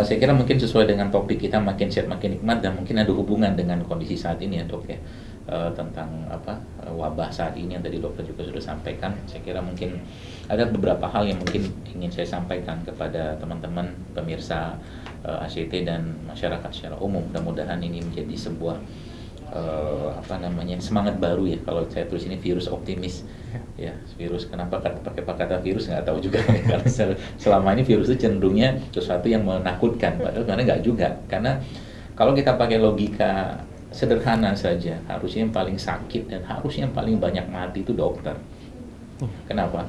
Saya kira mungkin sesuai dengan topik kita, makin sehat makin nikmat, dan mungkin ada hubungan dengan kondisi saat ini ya dok ya. Tentang wabah saat ini yang tadi dokter juga sudah sampaikan. Saya kira mungkin ada beberapa hal yang mungkin ingin saya sampaikan kepada teman-teman pemirsa ACT dan masyarakat secara umum. Mudah-mudahan ini menjadi sebuah semangat baru ya. Kalau saya tulis ini virus optimis ya, virus. Kenapa pakai kata virus nggak tahu juga karena selama ini virus itu cenderungnya sesuatu yang menakutkan, padahal sebenarnya nggak juga. Karena kalau kita pakai logika sederhana saja, harusnya yang paling sakit dan harusnya yang paling banyak mati itu dokter. Kenapa?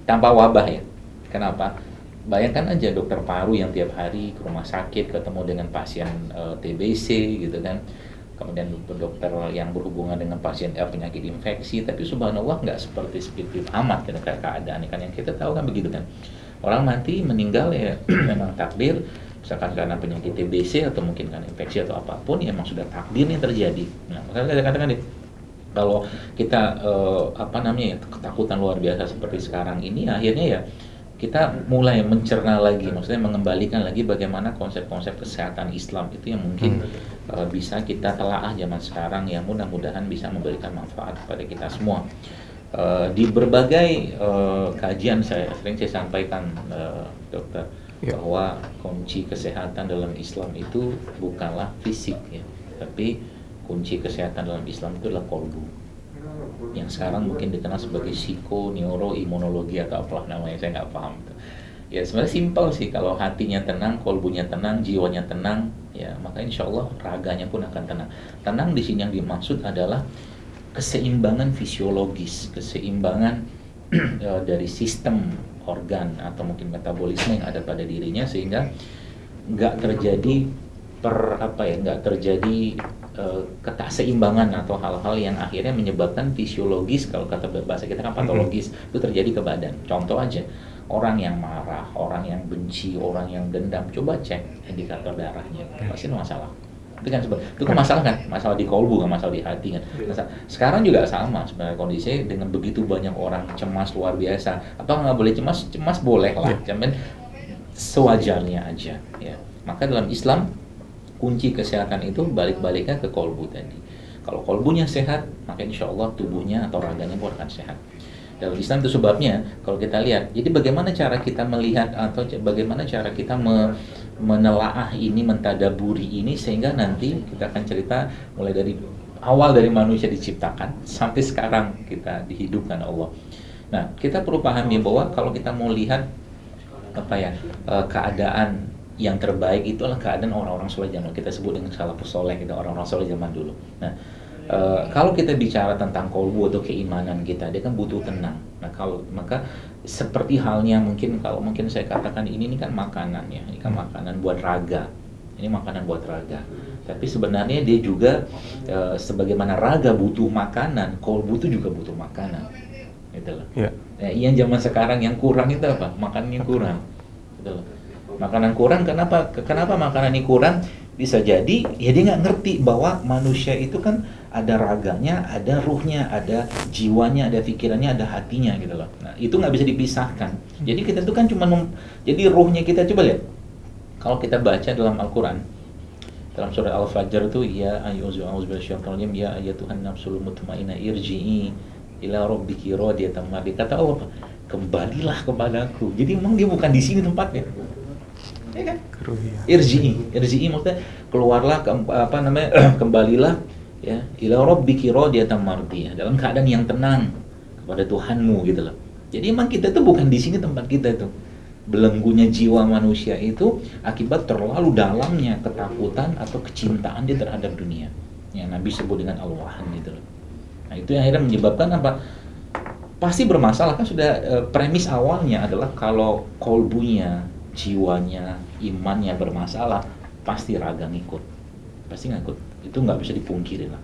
Tanpa wabah ya. Kenapa? Bayangkan aja dokter paru yang tiap hari ke rumah sakit ketemu dengan pasien TBC gitu kan. Kemudian dokter yang berhubungan dengan pasien penyakit infeksi, tapi subhanallah nggak seperti amat kan keadaan kan, yang kita tahu kan begitu kan. Orang mati meninggal ya memang takdir, misalkan karena penyakit TBC atau mungkin karena infeksi atau apapun, ya memang sudah takdirnya terjadi. Nah, makanya saya katakan kalau kita ketakutan luar biasa seperti sekarang ini, akhirnya ya kita mulai mencerna lagi, maksudnya mengembalikan lagi bagaimana konsep-konsep kesehatan Islam itu yang mungkin bisa kita telaah zaman sekarang, yang mudah-mudahan bisa memberikan manfaat kepada kita semua. Di berbagai kajian sering saya sampaikan, dokter, bahwa kunci kesehatan dalam Islam itu bukanlah fisik ya, tapi kunci kesehatan dalam Islam itu adalah qalbu, yang sekarang mungkin dikenal sebagai psiko-neuroimunologi atau apalah namanya, saya nggak paham. Ya sebenarnya simpel sih, kalau hatinya tenang, kolbunya tenang, jiwanya tenang, ya maka insya Allah raganya pun akan tenang. Tenang di sini yang dimaksud adalah keseimbangan fisiologis, keseimbangan dari sistem organ atau mungkin metabolisme yang ada pada dirinya, sehingga nggak terjadi nggak terjadi ketakseimbangan atau hal-hal yang akhirnya menyebabkan fisiologis, kalau kata bahasa kita kan patologis, itu terjadi ke badan. Contoh aja, orang yang marah, orang yang benci, orang yang dendam, coba cek indikator darahnya, pasti ada masalah. Itu kan masalah kan, masalah di kolbu kan, masalah di hati kan. Sekarang juga sama sebenarnya kondisinya, dengan begitu banyak orang cemas luar biasa. Apa nggak boleh cemas? Cemas boleh lah, cuman sewajarnya aja ya. Maka dalam Islam kunci kesehatan itu balik-baliknya ke kolbu tadi. Kalau kolbunya sehat, maka insya Allah tubuhnya atau raganya pun akan sehat. Dalam Islam itu sebabnya kalau kita lihat, jadi bagaimana cara kita melihat atau bagaimana cara kita menelaah ini, mentadaburi ini, sehingga nanti kita akan cerita mulai dari awal dari manusia diciptakan sampai sekarang kita dihidupkan Allah. Nah, kita perlu pahami bahwa kalau kita mau lihat keadaan yang terbaik itu adalah keadaan orang-orang soleh zaman, kita sebut dengan salafus soleh, gitu, orang-orang soleh zaman dulu. Nah, kalau kita bicara tentang kolbu atau keimanan kita, dia kan butuh tenang. Nah, maka seperti halnya mungkin saya katakan ini kan makanan ya, ini kan makanan buat raga. Ini makanan buat raga. Tapi sebenarnya dia juga sebagaimana raga butuh makanan, kolbu itu juga butuh makanan. Gitu loh. Yeah. Nah, yang zaman sekarang yang kurang itu apa? Makanan yang kurang. Gitu loh. Makanan kurang, kenapa makanan ini kurang? Bisa jadi ya dia nggak ngerti bahwa manusia itu kan ada raganya, ada ruhnya, ada jiwanya, ada pikirannya, ada hatinya gitu loh. Nah, itu nggak bisa dipisahkan. Jadi kita itu kan jadi ruhnya kita, coba lihat. Kalau kita baca dalam Al-Quran, dalam surat Al-Fajr itu, ya ayyuhal ya ayyatuhan nafsul mutmainnah irji'i ila rabbiki radiyatan mardiyah. Kata Allah, kembalilah kepadaku. Jadi memang dia bukan di sini tempatnya. Ya kan? Irji'i maksudnya keluarlah kembalilah ya ila rabbiki radiyatan mardiyah, dalam keadaan yang tenang kepada Tuhanmu gitu loh. Jadi emang kita tuh bukan di sini tempat kita tuh. Belenggunya jiwa manusia itu akibat terlalu dalamnya ketakutan atau kecintaan dia terhadap dunia. Yang Nabi sebut dengan al-wahan gitu loh. Nah, itu yang akhirnya menyebabkan apa? Pasti bermasalah kan, sudah premis awalnya adalah kalau kolbunya, jiwanya, imannya bermasalah, pasti raga ngikut, pasti ngikut. Itu nggak bisa dipungkiri lah.